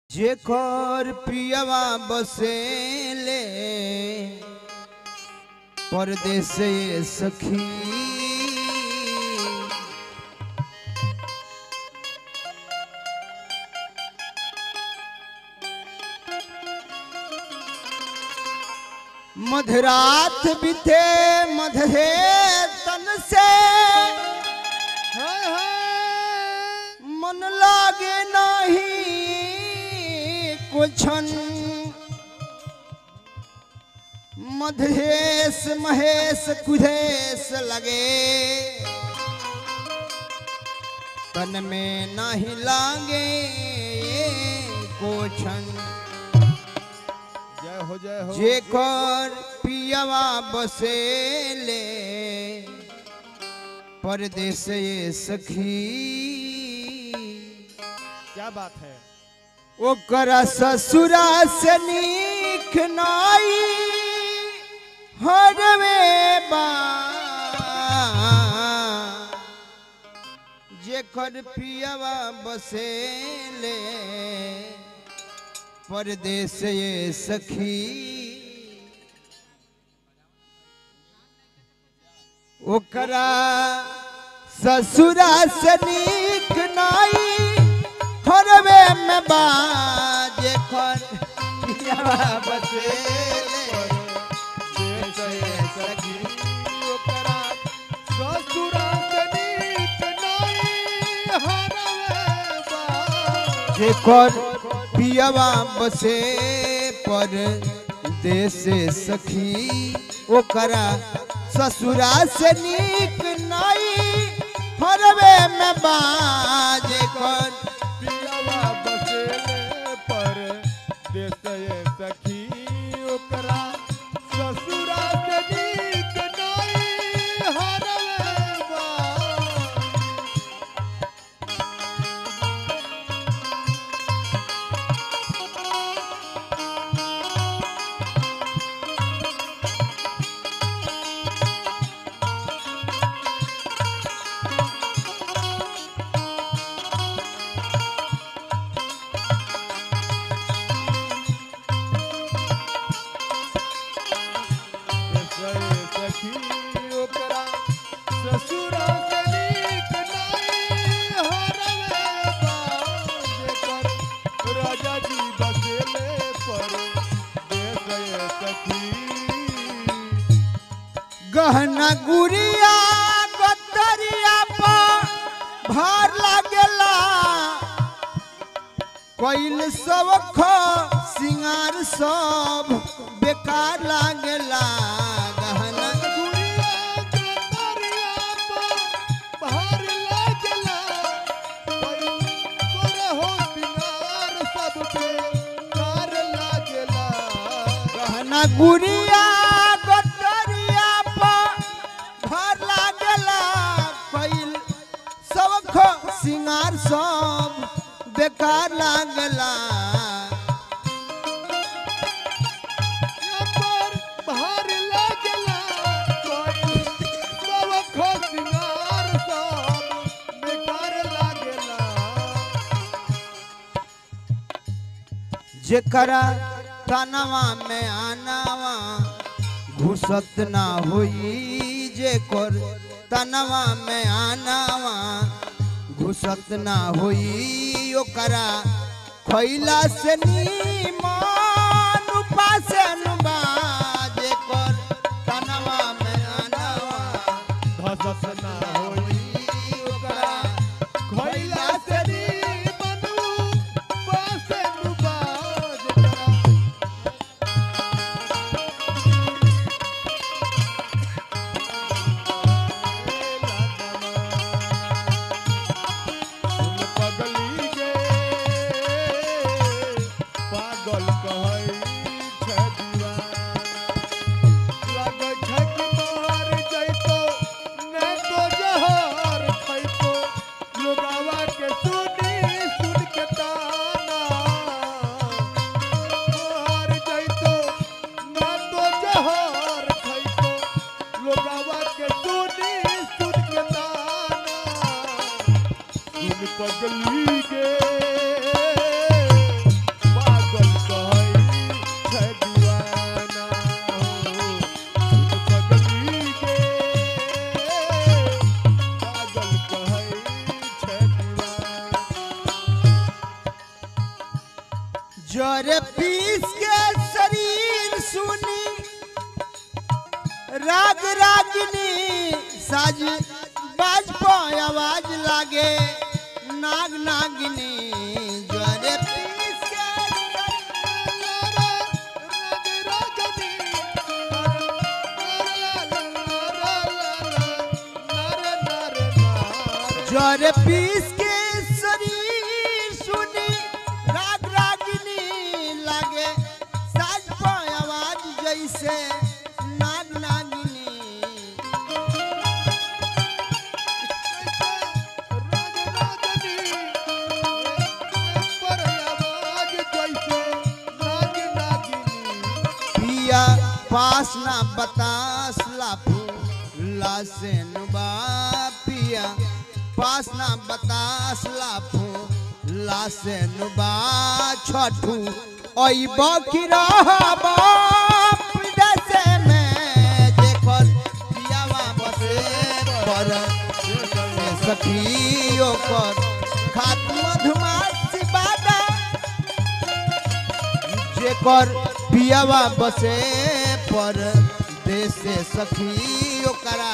जेकर पियवा बसेले परदेस सखी मधरात बिते मधे तन से मन लागे नहीं कुछन मधेश महेश कुधेश लगे तन में नहीं लागे कुछन जय हो जेकर पियवा बसेले परदेस सखी क्या बात है। ओकरा ससुरा से नीक नाई हरवे बा जेकर पियवा बसेले परदेस सखी ओकरा ससुरा से नीक नाई हरवे में बाजे कर पियवा बसेले सखी ओकरा ससुरा से नीक नाई हरवे बा जेकर पियवा बसे पर देश सखी ओकरा ससुरा से नीक नाई हरवे में बाजे कर पियवा बसेले पर देश सखी ओकरा ससुरा से नीक नाई हरवे बा सखी ओकरा ससुरा से नीक नाई हरवे बा जेकर राजा जी बसेले पर देश सखी गहना गुड़िया गतरिया पर भार लागेला कोइल सबख सिंगार सब बेकार लागेला गहना गहना गुड़िया गतरिया पर भार लागेला कोइल सबख सिंगार सब बेकार लागेला जेकरा तनवा में आनावा घुसत ना होई जेकर तनवा में आनावा घुसत ना होई ओकरा खइला से नीमन उपास अनुबा जेकर तनवा में आनावा धसत ना होई ओकरा खइला से नीमन उपास अनुबा पगली गे पागल कह जरे पीस के शरीर सुनी राग रागिनी साज बाज पो आवाज लागे नाग नागिनी जरे पीस के जरे पीस के शरीर सुनी राग रागिनी लागे साज पो आवाज जैसे नाग नागिनी पिया पास ना बतास लाफू लासेन बा पिया पास ना बतास लाफू लासेन बा छठू ओई बकी रहबा विदेशे में देखल पियावा बसे पर सखियों कर खात मधुमासी बादा जेकर पियावा बसे पर देश सखियों करा